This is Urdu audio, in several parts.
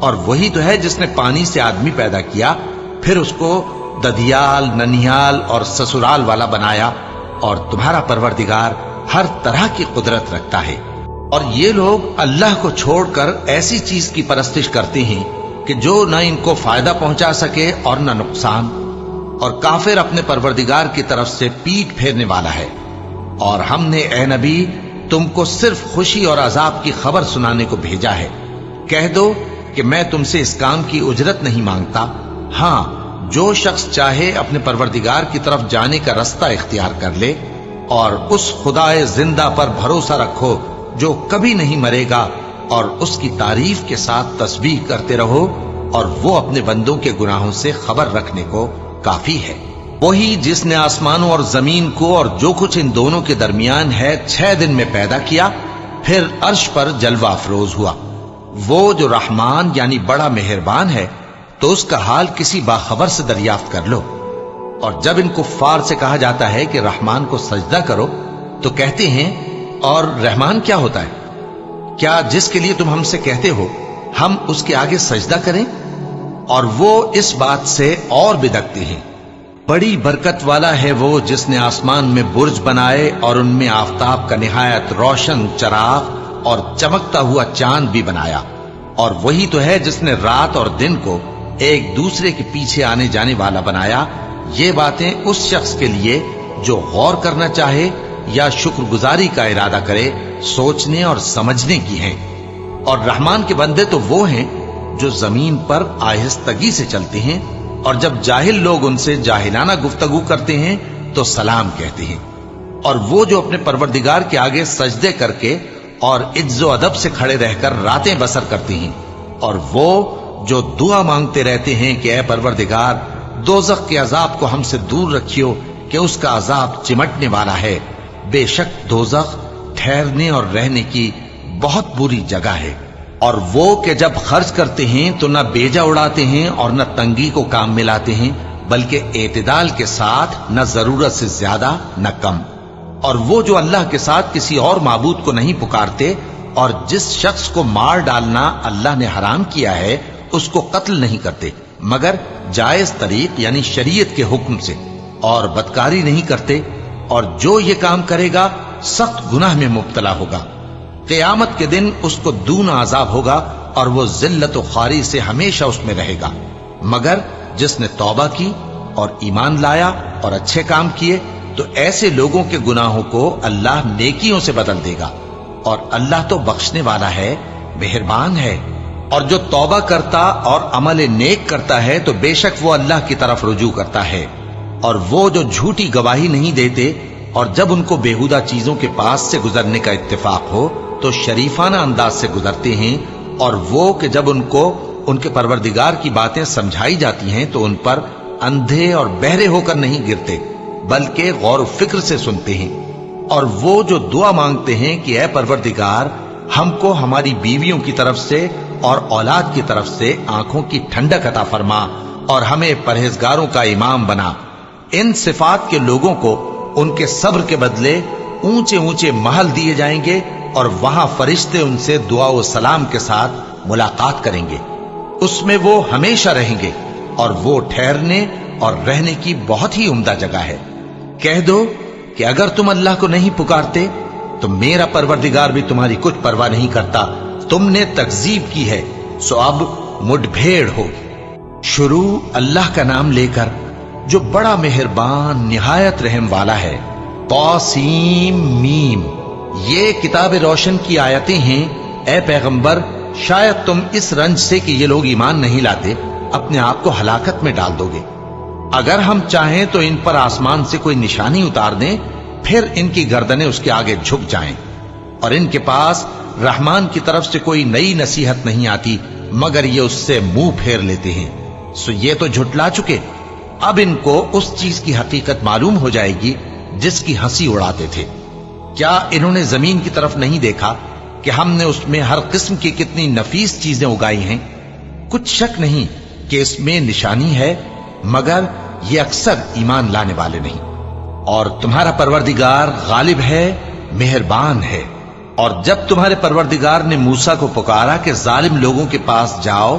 اور وہی تو ہے جس نے پانی سے آدمی پیدا کیا، پھر اس کو ددیال، ننیال اور سسرال والا بنایا، اور تمہارا پروردگار ہر طرح کی قدرت رکھتا ہے۔ اور یہ لوگ اللہ کو چھوڑ کر ایسی چیز کی پرستش کرتے ہیں کہ جو نہ ان کو فائدہ پہنچا سکے اور نہ نقصان، اور کافر اپنے پروردگار کی طرف سے پیٹ پھیرنے والا ہے۔ اور ہم نے اے نبی تم کو صرف خوشی اور عذاب کی خبر سنانے کو بھیجا ہے۔ کہہ دو کہ میں تم سے اس کام کی اجرت نہیں مانگتا، ہاں جو شخص چاہے اپنے پروردگار کی طرف جانے کا رستہ اختیار کر لے، اور اس خدائے زندہ پر بھروسہ رکھو جو کبھی نہیں مرے گا، اور اس کی تعریف کے ساتھ تسبیح کرتے رہو، اور وہ اپنے بندوں کے گناہوں سے خبر رکھنے کو کافی ہے۔ وہی جس نے آسمانوں اور زمین کو اور جو کچھ ان دونوں کے درمیان ہے 6 دن میں پیدا کیا، پھر عرش پر جلوہ افروز ہوا۔ وہ جو رحمان یعنی بڑا مہربان ہے، تو اس کا حال کسی باخبر سے دریافت کر لو۔ اور جب ان کفار سے کہا جاتا ہے کہ رحمان کو سجدہ کرو، تو کہتے ہیں اور رحمان کیا ہوتا ہے؟ کیا جس کے لیے تم ہم سے کہتے ہو ہم اس کے آگے سجدہ کریں؟ اور وہ اس بات سے اور بدکتے ہیں۔ بڑی برکت والا ہے وہ جس نے آسمان میں برج بنائے اور ان میں آفتاب کا نہایت روشن چراغ اور چمکتا ہوا چاند بھی بنایا۔ اور وہی تو ہے جس نے رات اور دن کو ایک دوسرے کے پیچھے آنے جانے والا بنایا۔ یہ باتیں اس شخص کے لیے جو غور کرنا چاہے یا شکر گزاری کا ارادہ کرے، سوچنے اور سمجھنے کی ہیں۔ اور رحمان کے بندے تو وہ ہیں جو زمین پر آہستگی سے چلتے ہیں، اور جب جاہل لوگ ان سے جاہلانہ گفتگو کرتے ہیں تو سلام کہتے ہیں۔ اور وہ جو اپنے پروردگار کے آگے سجدے کر کے اور عز و ادب سے کھڑے رہ کر راتیں بسر کرتے ہیں، اور وہ جو دعا مانگتے رہتے ہیں کہ اے پروردگار دوزخ کے عذاب کو ہم سے دور رکھیو کہ اس کا عذاب چمٹنے والا ہے۔ بے شک دوزخ ٹھہرنے اور رہنے کی بہت بری جگہ ہے۔ اور وہ کہ جب خرچ کرتے ہیں تو نہ بیجا اڑاتے ہیں اور نہ تنگی کو کام میں لاتے ہیں، بلکہ اعتدال کے ساتھ، نہ ضرورت سے زیادہ نہ کم۔ اور وہ جو اللہ کے ساتھ کسی اور معبود کو نہیں پکارتے، اور جس شخص کو مار ڈالنا اللہ نے حرام کیا ہے اس کو قتل نہیں کرتے مگر جائز طریق یعنی شریعت کے حکم سے، اور بدکاری نہیں کرتے، اور جو یہ کام کرے گا سخت گناہ میں مبتلا ہوگا۔ قیامت کے دن اس کو دونا عذاب ہوگا، اور وہ ذلت و خواری سے ہمیشہ اس میں رہے گا، مگر جس نے توبہ کی اور ایمان لایا اور اچھے کام کیے تو ایسے لوگوں کے گناہوں کو اللہ نیکیوں سے بدل دے گا، اور اللہ تو بخشنے والا ہے، مہربان ہے۔ اور جو توبہ کرتا اور عمل نیک کرتا ہے تو بے شک وہ اللہ کی طرف رجوع کرتا ہے۔ اور وہ جو جھوٹی گواہی نہیں دیتے، اور جب ان کو بیہودہ چیزوں کے پاس سے گزرنے کا اتفاق ہو تو شریفانہ انداز سے گزرتے ہیں، اور وہ کہ جب ان کو ان کے پروردگار کی باتیں سمجھائی جاتی ہیں تو ان پر اندھے اور بہرے ہو کر نہیں گرتے بلکہ غور و فکر سے سنتے ہیں۔ اور وہ جو دعا مانگتے ہیں کہ اے پروردگار ہم کو ہماری بیویوں کی طرف سے اور اولاد کی طرف سے آنکھوں کی ٹھنڈک عطا فرما اور ہمیں پرہیزگاروں کا امام بنا، ان صفات کے لوگوں کو ان کے صبر کے بدلے اونچے اونچے محل دیے جائیں گے، اور وہاں فرشتے ان سے دعا و سلام کے ساتھ ملاقات کریں گے۔ اس میں وہ ہمیشہ رہیں گے، اور وہ ٹھہرنے اور رہنے کی بہت ہی عمدہ جگہ ہے۔ کہہ دو کہ اگر تم اللہ کو نہیں پکارتے تو میرا پروردگار بھی تمہاری کچھ پرواہ نہیں کرتا۔ تم نے تکذیب کی ہے سو اب مڈ بھیڑ ہوگی۔ شروع اللہ کا نام لے کر جو بڑا مہربان نہایت رحم والا ہے۔ طاسیم میم، یہ کتاب روشن کی آیتیں ہیں۔ اے پیغمبر شاید تم اس رنج سے کہ یہ لوگ ایمان نہیں لاتے اپنے آپ کو ہلاکت میں ڈال دو گے۔ اگر ہم چاہیں تو ان پر آسمان سے کوئی نشانی اتار دیں، پھر ان کی گردنیں اس کے آگے جھک جائیں، اور ان کے پاس رحمان کی طرف سے کوئی نئی نصیحت نہیں آتی مگر یہ اس سے منہ پھیر لیتے ہیں۔ سو یہ تو جھٹلا چکے، اب ان کو اس چیز کی حقیقت معلوم ہو جائے گی جس کی ہنسی اڑاتے تھے۔ کیا انہوں نے زمین کی طرف نہیں دیکھا کہ ہم نے اس میں ہر قسم کی کتنی نفیس چیزیں اگائی ہیں؟ کچھ شک نہیں کہ اس میں نشانی ہے، مگر یہ اکثر ایمان لانے والے نہیں۔ اور تمہارا پروردگار غالب ہے، مہربان ہے۔ اور جب تمہارے پروردگار نے موسیٰ کو پکارا کہ ظالم لوگوں کے پاس جاؤ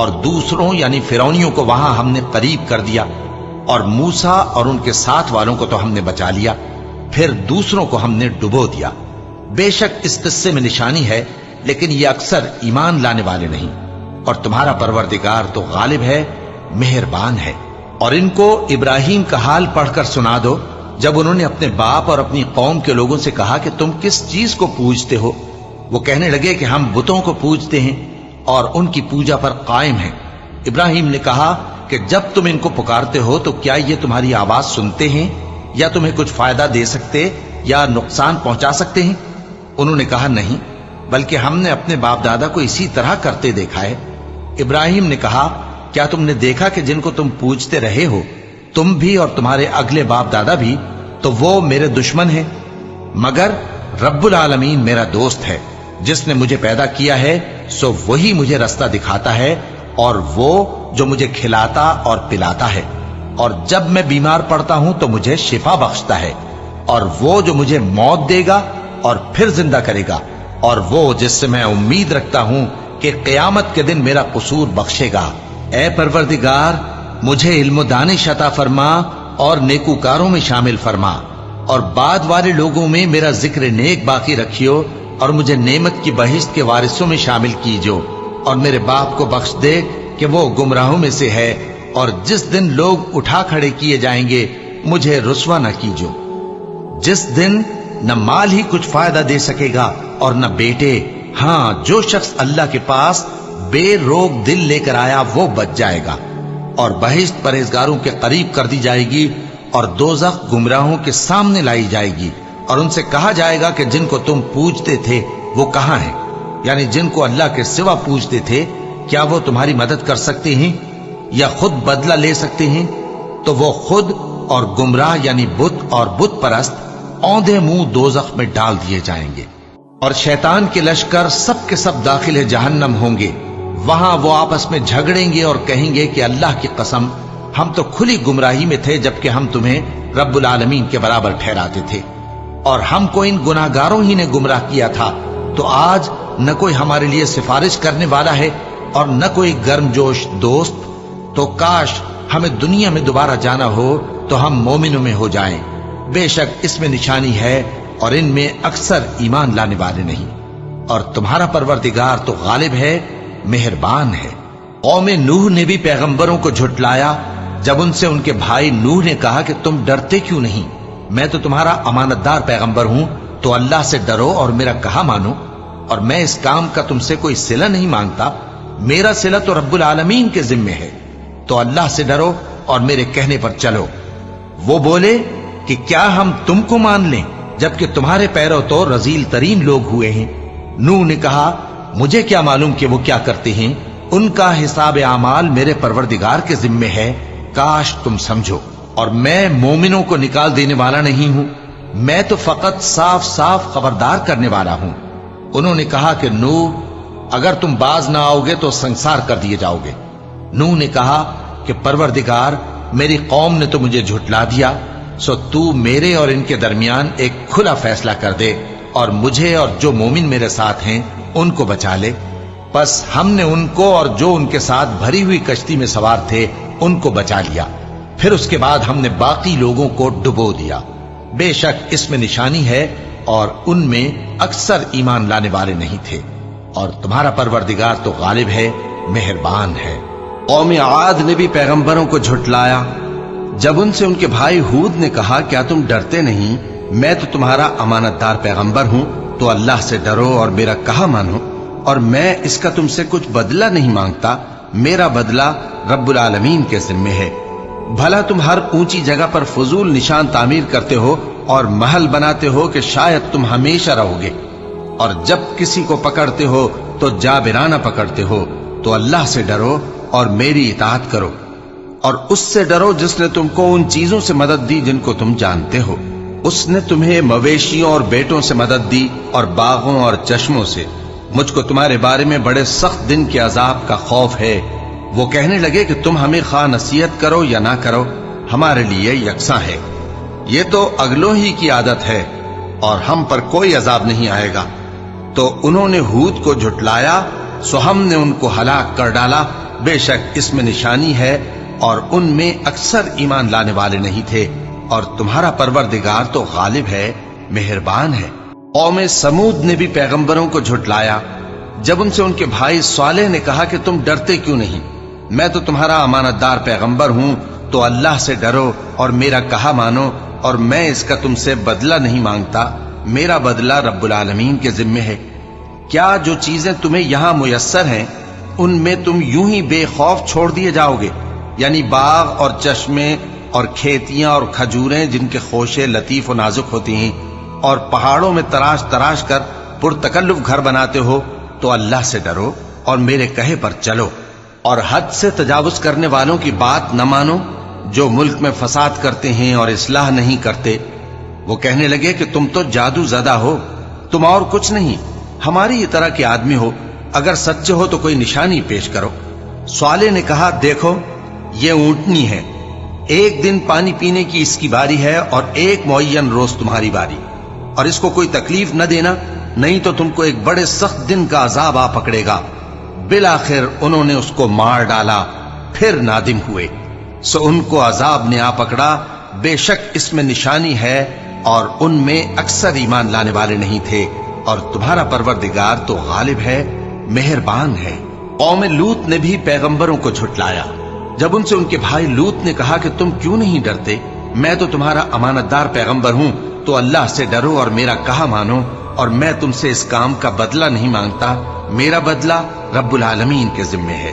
اور دوسروں یعنی فرعونیوں کو وہاں ہم نے قریب کر دیا، اور موسیٰ اور ان کے ساتھ والوں کو تو ہم نے بچا لیا، پھر دوسروں کو ہم نے ڈبو دیا۔ بے شک اس قصے میں نشانی ہے، لیکن یہ اکثر ایمان لانے والے نہیں۔ اور تمہارا پروردگار تو غالب ہے، مہربان ہے۔ اور ان کو ابراہیم کا حال پڑھ کر سنا دو، جب انہوں نے اپنے باپ اور اپنی قوم کے لوگوں سے کہا کہ تم کس چیز کو پوجتے ہو؟ وہ کہنے لگے کہ ہم بتوں کو پوجتے ہیں اور ان کی پوجا پر قائم ہیں۔ ابراہیم نے کہا کہ جب تم ان کو پکارتے ہو تو کیا یہ تمہاری آواز سنتے ہیں یا تمہیں کچھ فائدہ دے سکتے یا نقصان پہنچا سکتے ہیں؟ انہوں نے کہا نہیں، بلکہ ہم نے اپنے باپ دادا کو اسی طرح کرتے دیکھا ہے۔ ابراہیم نے کہا کیا تم نے دیکھا کہ جن کو تم پوجتے رہے ہو، تم بھی اور تمہارے اگلے باپ دادا بھی، تو وہ میرے دشمن ہیں، مگر رب العالمین میرا دوست ہے۔ جس نے مجھے پیدا کیا ہے سو وہی مجھے رستہ دکھاتا ہے، اور وہ جو مجھے کھلاتا اور پلاتا ہے، اور جب میں بیمار پڑتا ہوں تو مجھے شفا بخشتا ہے، اور وہ جو مجھے موت دے گا اور پھر زندہ کرے گا، اور وہ جس سے میں امید رکھتا ہوں کہ قیامت کے دن میرا قصور بخشے گا۔ اے پروردگار، مجھے علم و دانش عطا فرما اور نیکوکاروں میں شامل فرما، اور بعد والے لوگوں میں میرا ذکر نیک باقی رکھیو، اور مجھے نعمت کی بہشت کے وارثوں میں شامل کیجو، اور میرے باپ کو بخش دے کہ وہ گمراہوں میں سے ہے، اور جس دن لوگ اٹھا کھڑے کیے جائیں گے مجھے رسوا نہ کیجو، جس دن نہ مال ہی کچھ فائدہ دے سکے گا اور نہ بیٹے۔ ہاں، جو شخص اللہ کے پاس بے روک دل لے کر آیا وہ بچ جائے گا، اور بہشت پرہیزگاروں کے قریب کر دی جائے گی، اور دوزخ گمراہوں کے سامنے لائی جائے گی، اور ان سے کہا جائے گا کہ جن کو تم پوجتے تھے وہ کہاں ہیں؟ یعنی جن کو اللہ کے سوا پوجتے تھے، کیا وہ تمہاری مدد کر سکتے ہیں یا خود بدلہ لے سکتے ہیں؟ تو وہ خود اور گمراہ یعنی بت اور بت پرست اوندھے منہ دوزخ میں ڈال دیے جائیں گے، اور شیطان کے لشکر سب کے سب داخل جہنم ہوں گے۔ وہاں وہ آپس میں جھگڑیں گے اور کہیں گے کہ اللہ کی قسم، ہم تو کھلی گمراہی میں تھے جبکہ ہم تمہیں رب العالمین کے برابر ٹھہراتے تھے، اور ہم کو ان گناہگاروں ہی نے گمراہ کیا تھا، تو آج نہ کوئی ہمارے لیے سفارش کرنے والا ہے اور نہ کوئی گرم جوش دوست، تو کاش ہمیں دنیا میں دوبارہ جانا ہو تو ہم مومنوں میں ہو جائیں۔ بے شک اس میں نشانی ہے اور ان میں اکثر ایمان لانے والے نہیں، اور تمہارا پروردگار تو غالب ہے، مہربان ہے۔ قوم نوح نے بھی پیغمبروں کو جھٹلایا جب ان سے ان کے بھائی نوح نے کہا کہ تم ڈرتے کیوں نہیں؟ میں تو تمہارا امانت دار پیغمبر ہوں، تو اللہ سے ڈرو اور میرا کہا مانو، اور میں اس کام کا تم سے کوئی صلہ نہیں مانگتا، میرا صلہ تو رب العالمین کے ذمے ہے، تو اللہ سے ڈرو اور میرے کہنے پر چلو۔ وہ بولے کہ کیا ہم تم کو مان لیں جبکہ تمہارے پیرو تو رذیل ترین لوگ ہوئے ہیں؟ نوح نے کہا مجھے کیا معلوم کہ وہ کیا کرتے ہیں، ان کا حساب اعمال میرے پروردگار کے ذمے ہے، کاش تم سمجھو، اور میں مومنوں کو نکال دینے والا نہیں ہوں، میں تو فقط صاف صاف خبردار کرنے والا ہوں۔ انہوں نے کہا کہ نوح، اگر تم باز نہ آؤ گے تو سنسار کر دیے جاؤ گے۔ نوح نے کہا کہ پروردگار، میری قوم نے تو مجھے جھٹلا دیا، سو تو میرے اور ان کے درمیان ایک کھلا فیصلہ کر دے، اور مجھے اور جو مومن میرے ساتھ ہیں ان کو بچا لے۔ پس ہم نے ان کو اور جو ان کے ساتھ بھری ہوئی کشتی میں سوار تھے ان کو بچا لیا، پھر اس کے بعد ہم نے باقی لوگوں کو ڈبو دیا۔ بے شک اس میں نشانی ہے اور ان میں اکثر ایمان لانے والے نہیں تھے، اور تمہارا پروردگار تو غالب ہے، مہربان ہے۔ قوم عاد نے بھی پیغمبروں کو جھٹلایا جب ان سے ان کے بھائی ہود نے کہا کیا تم ڈرتے نہیں؟ میں تو تمہارا امانت دار پیغمبر ہوں، تو اللہ سے ڈرو اور میرا کہا مانو، اور میں اس کا تم سے کچھ بدلہ نہیں مانگتا، میرا بدلہ رب العالمین کے ذمے ہے۔ بھلا تم ہر اونچی جگہ پر فضول نشان تعمیر کرتے ہو اور محل بناتے ہو کہ شاید تم ہمیشہ رہو گے، اور جب کسی کو پکڑتے ہو تو جابرانہ پکڑتے ہو، تو اللہ سے ڈرو اور میری اطاعت کرو، اور اس سے ڈرو جس نے تم کو ان چیزوں سے مدد دی جن کو تم جانتے ہو۔ اس نے تمہیں مویشیوں اور بیٹوں سے مدد دی اور باغوں اور چشموں سے۔ مجھ کو تمہارے بارے میں بڑے سخت دن کے عذاب کا خوف ہے۔ وہ کہنے لگے کہ تم ہمیں خواہ نصیحت کرو یا نہ کرو، ہمارے لیے یکساں ہے، یہ تو اگلوں ہی کی عادت ہے، اور ہم پر کوئی عذاب نہیں آئے گا۔ تو انہوں نے ہود کو جھٹلایا، سو ہم نے ان کو ہلاک کر ڈالا، بے شک اس میں نشانی ہے اور ان میں اکثر ایمان لانے والے نہیں تھے، اور تمہارا پروردگار تو غالب ہے، مہربان ہے۔ قوم سمود نے بھی پیغمبروں کو جھٹلایا جب ان سے ان کے بھائی صالح نے کہا کہ تم ڈرتے کیوں نہیں؟ میں تو تمہارا امانت دار پیغمبر ہوں، تو اللہ سے ڈرو اور میرا کہا مانو، اور میں اس کا تم سے بدلہ نہیں مانگتا، میرا بدلہ رب العالمین کے ذمے ہے۔ کیا جو چیزیں تمہیں یہاں میسر ہیں ان میں تم یوں ہی بے خوف چھوڑ دیے جاؤ گے؟ یعنی باغ اور چشمے اور کھیتیاں اور کھجوریں جن کے خوشے لطیف و نازک ہوتی ہیں، اور پہاڑوں میں تراش تراش کر پرتکلف گھر بناتے ہو، تو اللہ سے ڈرو اور میرے کہے پر چلو، اور حد سے تجاوز کرنے والوں کی بات نہ مانو جو ملک میں فساد کرتے ہیں اور اصلاح نہیں کرتے۔ وہ کہنے لگے کہ تم تو جادو زدہ ہو، تم اور کچھ نہیں، ہماری طرح کے آدمی ہو، اگر سچے ہو تو کوئی نشانی پیش کرو۔ صالح نے کہا دیکھو یہ اونٹنی ہے، ایک دن پانی پینے کی اس کی باری ہے اور ایک معین روز تمہاری باری، اور اس کو کوئی تکلیف نہ دینا، نہیں تو تم کو ایک بڑے سخت دن کا عذاب آ پکڑے گا۔ بالآخر انہوں نے اس کو مار ڈالا، پھر نادم ہوئے، سو ان کو عذاب نے آ پکڑا، بے شک اس میں نشانی ہے اور ان میں اکثر ایمان لانے والے نہیں تھے، اور تمہارا پروردگار تو غالب ہے، مہربان ہے۔ قوم لوط نے بھی پیغمبروں کو جھٹلایا جب ان سے ان کے بھائی لوط نے کہا کہ تم کیوں نہیں ڈرتے؟ میں تو تمہارا امانت دار پیغمبر ہوں، تو اللہ سے ڈرو اور میرا کہا مانو، اور میں تم سے اس کام کا بدلہ نہیں مانگتا، میرا بدلہ رب العالمین کے ذمے ہے۔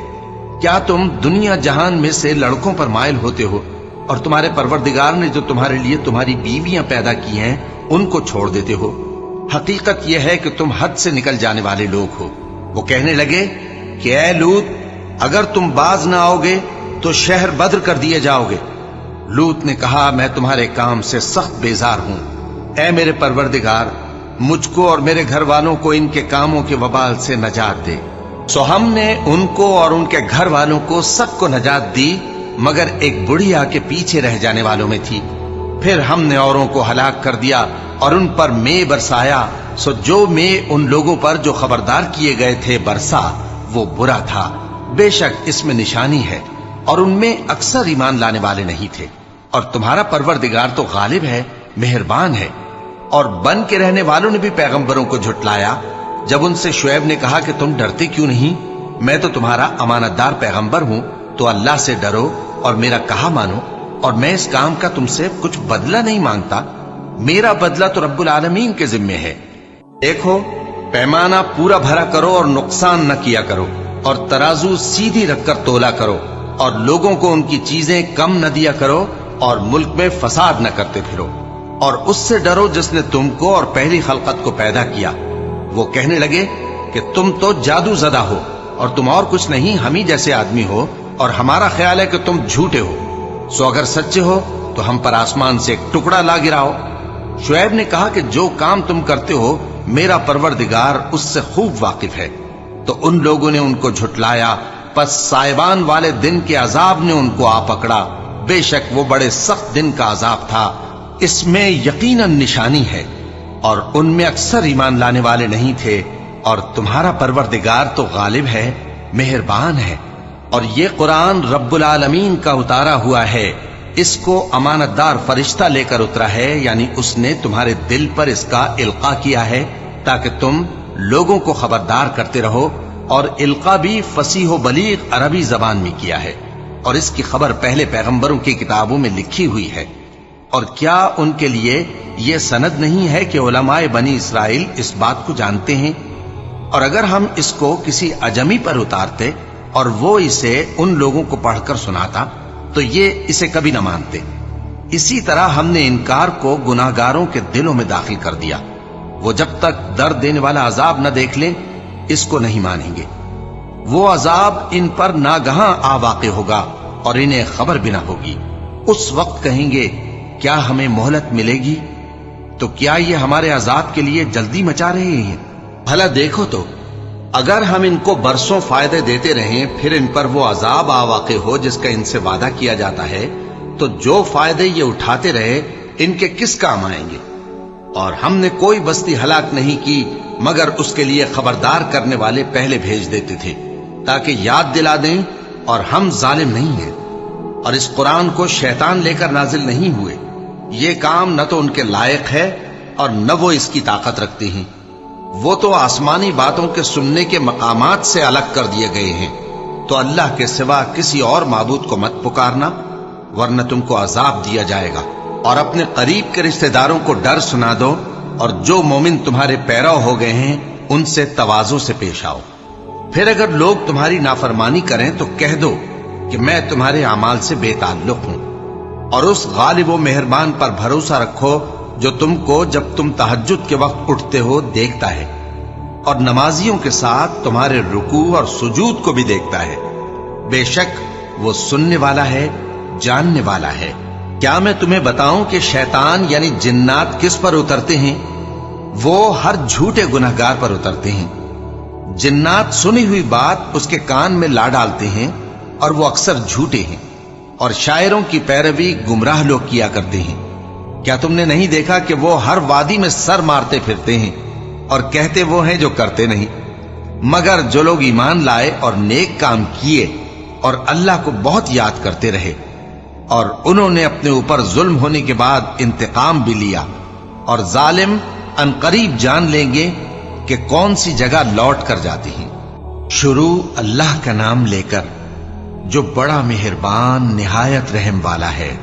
کیا تم دنیا جہان میں سے لڑکوں پر مائل ہوتے ہو، اور تمہارے پروردگار نے جو تمہارے لیے تمہاری بیویاں پیدا کی ہیں ان کو چھوڑ دیتے ہو؟ حقیقت یہ ہے کہ تم حد سے نکل جانے والے لوگ ہو۔ وہ کہنے لگے کہ اے لوط، اگر تم باز نہ آؤ گے تو شہر بدر کر دیے جاؤ گے۔ لوط نے کہا میں تمہارے کام سے سخت بیزار ہوں، اے میرے پروردگار مجھ کو اور میرے گھر والوں کو ان کے کاموں کے وبال سے نجات دے۔ سو ہم نے ان کو اور ان کے گھر والوں کو سب کو نجات دی، مگر ایک بڑھیا کے پیچھے رہ جانے والوں میں تھی۔ پھر ہم نے اوروں کو ہلاک کر دیا اور ان پر مے برسایا، سو جو مے ان لوگوں پر جو خبردار کیے گئے تھے برسا وہ برا تھا۔ بے شک اس میں نشانی ہے اور ان میں اکثر ایمان لانے والے نہیں تھے، اور تمہارا پروردگار تو غالب ہے، مہربان ہے۔ اور بن کے رہنے والوں نے بھی پیغمبروں کو جھٹلایا جب ان سے شعیب نے کہا کہ تم ڈرتے کیوں نہیں؟ میں تو تمہارا امانت دار پیغمبر ہوں، تو اللہ سے ڈرو اور میرا کہا مانو، اور میں اس کام کا تم سے کچھ بدلہ نہیں مانگتا، میرا بدلہ تو رب العالمین کے ذمے ہے۔ دیکھو پیمانہ پورا بھرا کرو اور نقصان نہ کیا کرو، اور ترازو سیدھی رکھ کر تولا کرو، اور لوگوں کو ان کی چیزیں کم نہ دیا کرو، اور ملک میں فساد نہ کرتے پھرو، اور اس سے ڈرو جس نے تم کو اور پہلی خلقت کو پیدا کیا۔ وہ کہنے لگے کہ تم تو جادو زدہ ہو، اور تم اور کچھ نہیں، ہم ہی جیسے آدمی ہو، اور ہمارا خیال ہے کہ تم جھوٹے ہو، سو اگر سچے ہو تو ہم پر آسمان سے ایک ٹکڑا لا گراؤ۔ شعیب نے کہا کہ جو کام تم کرتے ہو میرا پروردگار اس سے خوب واقف ہے۔ تو ان لوگوں نے ان کو جھٹلایا، پس سائبان والے دن کے عذاب نے ان کو آ پکڑا، بے شک وہ بڑے سخت دن کا عذاب تھا، اس میں یقیناً نشانی ہے، اور ان میں اکثر ایمان لانے والے نہیں تھے، اور تمہارا پروردگار تو غالب ہے، مہربان ہے۔ اور یہ قرآن رب العالمین کا اتارا ہوا ہے، اس کو امانت دار فرشتہ لے کر اترا ہے، یعنی اس نے تمہارے دل پر اس کا القاء کیا ہے تاکہ تم لوگوں کو خبردار کرتے رہو، اور القاء بھی فصیح و بلیغ عربی زبان میں کیا ہے، اور اس کی خبر پہلے پیغمبروں کی کتابوں میں لکھی ہوئی ہے۔ اور کیا ان کے لیے یہ سند نہیں ہے کہ علماء بنی اسرائیل اس بات کو جانتے ہیں؟ اور اگر ہم اس کو کسی اجمی پر اتارتے اور وہ اسے ان لوگوں کو پڑھ کر سناتا تو یہ اسے کبھی نہ مانتے۔ اسی طرح ہم نے انکار کو گناہگاروں کے دلوں میں داخل کر دیا، وہ جب تک درد دینے والا عذاب نہ دیکھ لیں اس کو نہیں مانیں گے۔ وہ عذاب ان پر ناگہاں آ واقع ہوگا اور انہیں خبر بھی نہ ہوگی۔ اس وقت کہیں گے کیا ہمیں مہلت ملے گی؟ تو کیا یہ ہمارے عذاب کے لیے جلدی مچا رہے ہیں؟ بھلا دیکھو تو اگر ہم ان کو برسوں فائدے دیتے رہیں پھر ان پر وہ عذاب آ واقع ہو جس کا ان سے وعدہ کیا جاتا ہے، تو جو فائدے یہ اٹھاتے رہے ان کے کس کام آئیں گے؟ اور ہم نے کوئی بستی ہلاک نہیں کی مگر اس کے لیے خبردار کرنے والے پہلے بھیج دیتے تھے تاکہ یاد دلا دیں اور ہم ظالم نہیں ہیں، اور اس قرآن کو شیطان لے کر نازل نہیں ہوئے۔ یہ کام نہ تو ان کے لائق ہے اور نہ وہ اس کی طاقت رکھتے ہیں۔ وہ تو آسمانی باتوں کے سننے کے مقامات سے الگ کر دیے گئے ہیں۔ تو اللہ کے سوا کسی اور معبود کو مت پکارنا، ورنہ تم کو عذاب دیا جائے گا۔ اور اپنے قریب کے رشتہ داروں کو ڈر سنا دو، اور جو مومن تمہارے پیرو ہو گئے ہیں ان سے تواضع سے پیش آؤ۔ پھر اگر لوگ تمہاری نافرمانی کریں تو کہہ دو کہ میں تمہارے اعمال سے بے تعلق ہوں، اور اس غالب و مہربان پر بھروسہ رکھو جو تم کو جب تم تہجد کے وقت اٹھتے ہو دیکھتا ہے، اور نمازیوں کے ساتھ تمہارے رکوع اور سجود کو بھی دیکھتا ہے۔ بے شک وہ سننے والا ہے، جاننے والا ہے۔ کیا میں تمہیں بتاؤں کہ شیطان یعنی جنات کس پر اترتے ہیں؟ وہ ہر جھوٹے گنہگار پر اترتے ہیں۔ جنات سنی ہوئی بات اس کے کان میں لا ڈالتے ہیں، اور وہ اکثر جھوٹے ہیں، اور شاعروں کی پیروی گمراہ لوگ کیا کرتے ہیں۔ کیا تم نے نہیں دیکھا کہ وہ ہر وادی میں سر مارتے پھرتے ہیں، اور کہتے وہ ہیں جو کرتے نہیں؟ مگر جو لوگ ایمان لائے اور نیک کام کیے اور اللہ کو بہت یاد کرتے رہے، اور انہوں نے اپنے اوپر ظلم ہونے کے بعد انتقام بھی لیا، اور ظالم عنقریب جان لیں گے کہ کون سی جگہ لوٹ کر جاتی ہیں۔ شروع اللہ کا نام لے کر جو بڑا مہربان نہایت رحم والا ہے۔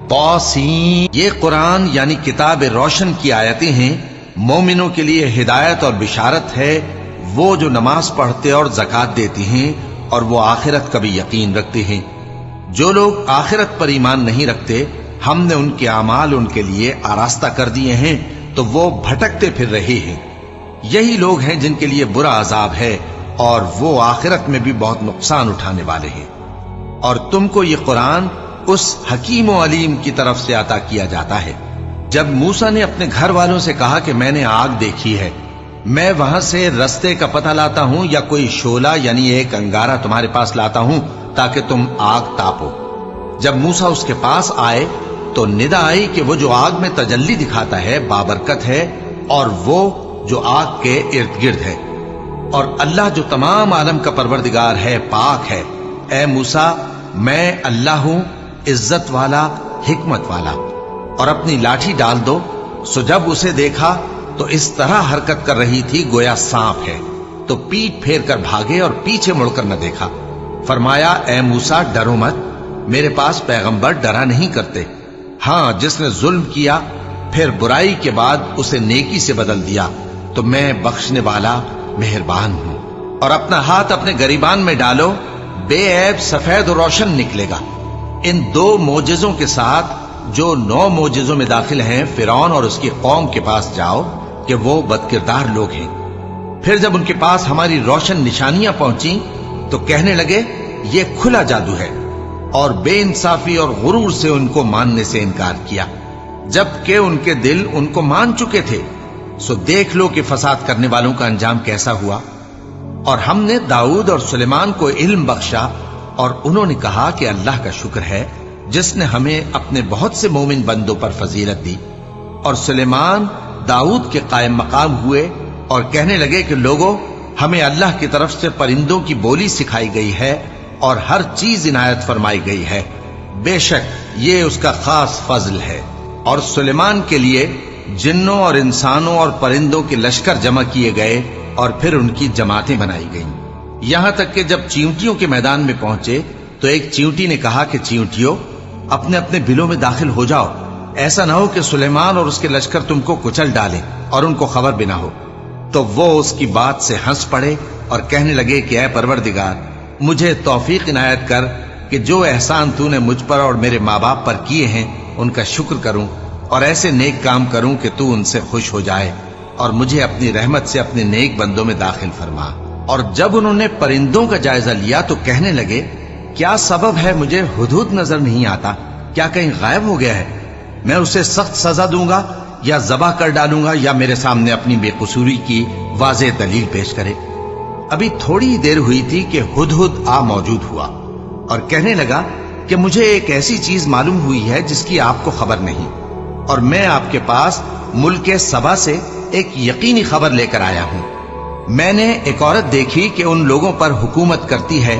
طاسین، یہ قرآن یعنی کتاب روشن کی آیتیں ہیں، مومنوں کے لیے ہدایت اور بشارت ہے۔ وہ جو نماز پڑھتے اور زکوٰۃ دیتے ہیں اور وہ آخرت کا بھی یقین رکھتے ہیں۔ جو لوگ آخرت پر ایمان نہیں رکھتے، ہم نے ان کے اعمال ان کے لیے آراستہ کر دیے ہیں، تو وہ بھٹکتے پھر رہے ہیں۔ یہی لوگ ہیں جن کے لیے برا عذاب ہے، اور وہ آخرت میں بھی بہت نقصان اٹھانے والے ہیں۔ اور تم کو یہ قرآن اس حکیم و علیم کی طرف سے عطا کیا جاتا ہے۔ جب موسیٰ نے اپنے گھر والوں سے کہا کہ میں نے آگ دیکھی ہے، میں وہاں سے رستے کا پتہ لاتا ہوں یا کوئی شعلہ یعنی ایک انگارہ تمہارے پاس لاتا ہوں تاکہ تم آگ تاپو۔ جب موسیٰ اس کے پاس آئے تو ندا آئی کہ وہ جو آگ میں تجلی دکھاتا ہے بابرکت ہے، اور وہ جو آگ کے ارد گرد ہے، اور اللہ جو تمام عالم کا پروردگار ہے پاک ہے۔ اے موسیٰ، میں اللہ ہوں، عزت والا، حکمت والا، اور اپنی لاٹھی ڈال دو۔ سو جب اسے دیکھا تو اس طرح حرکت کر رہی تھی گویا سانپ ہے، تو پیٹ پھیر کر بھاگے اور پیچھے مڑ کر نہ دیکھا۔ فرمایا، اے موسیٰ ڈرو مت، میرے پاس پیغمبر ڈرا نہیں کرتے۔ ہاں، جس نے ظلم کیا پھر برائی کے بعد اسے نیکی سے بدل دیا تو میں بخشنے والا مہربان ہوں۔ اور اپنا ہاتھ اپنے گریبان میں ڈالو، بے عیب سفید و روشن نکلے گا۔ ان 2 معجزوں کے ساتھ جو 9 معجزوں میں داخل ہیں فرعون اور اس کی قوم کے پاس جاؤ کہ وہ بدکردار لوگ ہیں۔ پھر جب ان کے پاس ہماری روشن نشانیاں پہنچیں تو کہنے لگے یہ کھلا جادو ہے، اور بے انصافی اور غرور سے ان کو ماننے سے انکار کیا، جبکہ ان کے دل ان کو مان چکے تھے۔ سو دیکھ لو کہ فساد کرنے والوں کا انجام کیسا ہوا۔ اور ہم نے داؤد اور سلیمان کو علم بخشا، اور انہوں نے کہا کہ اللہ کا شکر ہے جس نے ہمیں اپنے بہت سے مومن بندوں پر فضیلت دی۔ اور سلیمان داؤد کے قائم مقام ہوئے اور کہنے لگے کہ لوگوں، ہمیں اللہ کی طرف سے پرندوں کی بولی سکھائی گئی ہے اور ہر چیز عنایت فرمائی گئی ہے، بے شک یہ اس کا خاص فضل ہے۔ اور سلیمان کے لیے جنوں اور انسانوں اور پرندوں کے لشکر جمع کیے گئے، اور پھر ان کی جماعتیں بنائی گئیں، یہاں تک کہ جب چیونٹیوں کے میدان میں پہنچے تو ایک چیونٹی نے کہا کہ چیونٹیوں، اپنے اپنے بلوں میں داخل ہو جاؤ، ایسا نہ ہو کہ سلیمان اور اس کے لشکر تم کو کچل ڈالیں اور ان کو خبر بھی نہ ہو۔ تو وہ اس کی بات سے ہنس پڑے اور کہنے لگے کہ اے پروردگار، مجھے توفیق عنایت کر کہ جو احسان تو نے مجھ پر اور میرے ماں باپ پر کیے ہیں ان کا شکر کروں، اور ایسے نیک کام کروں کہ تو ان سے خوش ہو جائے، اور مجھے اپنی رحمت سے اپنے نیک بندوں میں داخل فرما۔ اور جب انہوں نے پرندوں کا جائزہ لیا تو کہنے لگے کیا سبب ہے مجھے ہدہد نظر نہیں آتا؟ کیا کہیں غائب ہو گیا ہے؟ میں اسے سخت سزا دوں گا یا ذبح کر ڈالوں گا، یا میرے سامنے اپنی بے قصوری کی واضح دلیل پیش کرے۔ ابھی تھوڑی دیر ہوئی تھی کہ ہدہد آ موجود ہوا اور کہنے لگا کہ مجھے ایک ایسی چیز معلوم ہوئی ہے جس کی آپ کو خبر نہیں، اور میں آپ کے پاس ملک سبا سے ایک یقینی خبر لے کر آیا ہوں۔ میں نے ایک عورت دیکھی کہ ان لوگوں پر حکومت کرتی ہے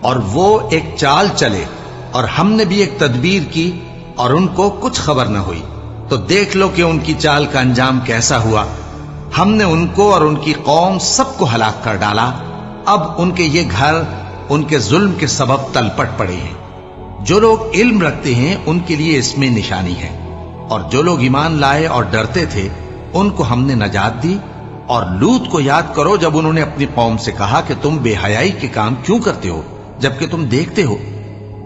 اور وہ ایک چال چلے اور ہم نے بھی ایک تدبیر کی اور ان کو کچھ خبر نہ ہوئی، تو دیکھ لو کہ ان کی چال کا انجام کیسا ہوا۔ ہم نے ان کو اور ان کی قوم سب کو ہلاک کر ڈالا، اب ان کے یہ گھر ان کے ظلم کے سبب تلپٹ پڑے ہیں۔ جو لوگ علم رکھتے ہیں ان کے لیے اس میں نشانی ہے، اور جو لوگ ایمان لائے اور ڈرتے تھے ان کو ہم نے نجات دی۔ اور لوط کو یاد کرو جب انہوں نے اپنی قوم سے کہا کہ تم بے حیائی کے کام کیوں کرتے ہو جبکہ تم دیکھتے ہو؟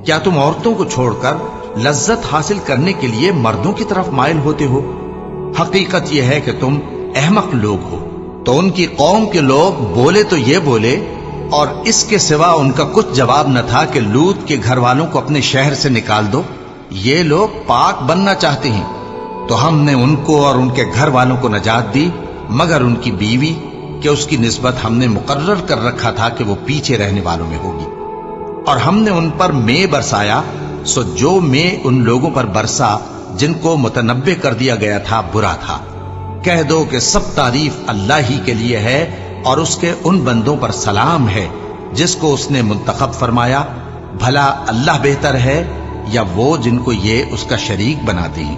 کیا تم عورتوں کو چھوڑ کر لذت حاصل کرنے کے لیے مردوں کی طرف مائل ہوتے ہو؟ حقیقت یہ ہے کہ تم احمق لوگ ہو۔ تو ان کی قوم کے لوگ بولے تو یہ بولے، اور اس کے سوا ان کا کچھ جواب نہ تھا کہ لوط کے گھر والوں کو اپنے شہر سے نکال دو، یہ لوگ پاک بننا چاہتے ہیں۔ تو ہم نے ان کو اور ان کے گھر والوں کو نجات دی، مگر ان کی بیوی کہ اس کی نسبت ہم نے مقرر کر رکھا تھا کہ وہ پیچھے رہنے والوں میں ہوگی۔ اور ہم نے ان پر مے برسایا، سو جو مے ان لوگوں پر برسا جن کو متنبع کر دیا گیا تھا برا تھا۔ کہہ دو کہ سب تعریف اللہ ہی کے لیے ہے، اور اس کے ان بندوں پر سلام ہے جس کو اس نے منتخب فرمایا۔ بھلا اللہ بہتر ہے یا وہ جن کو یہ اس کا شریک بناتے ہیں؟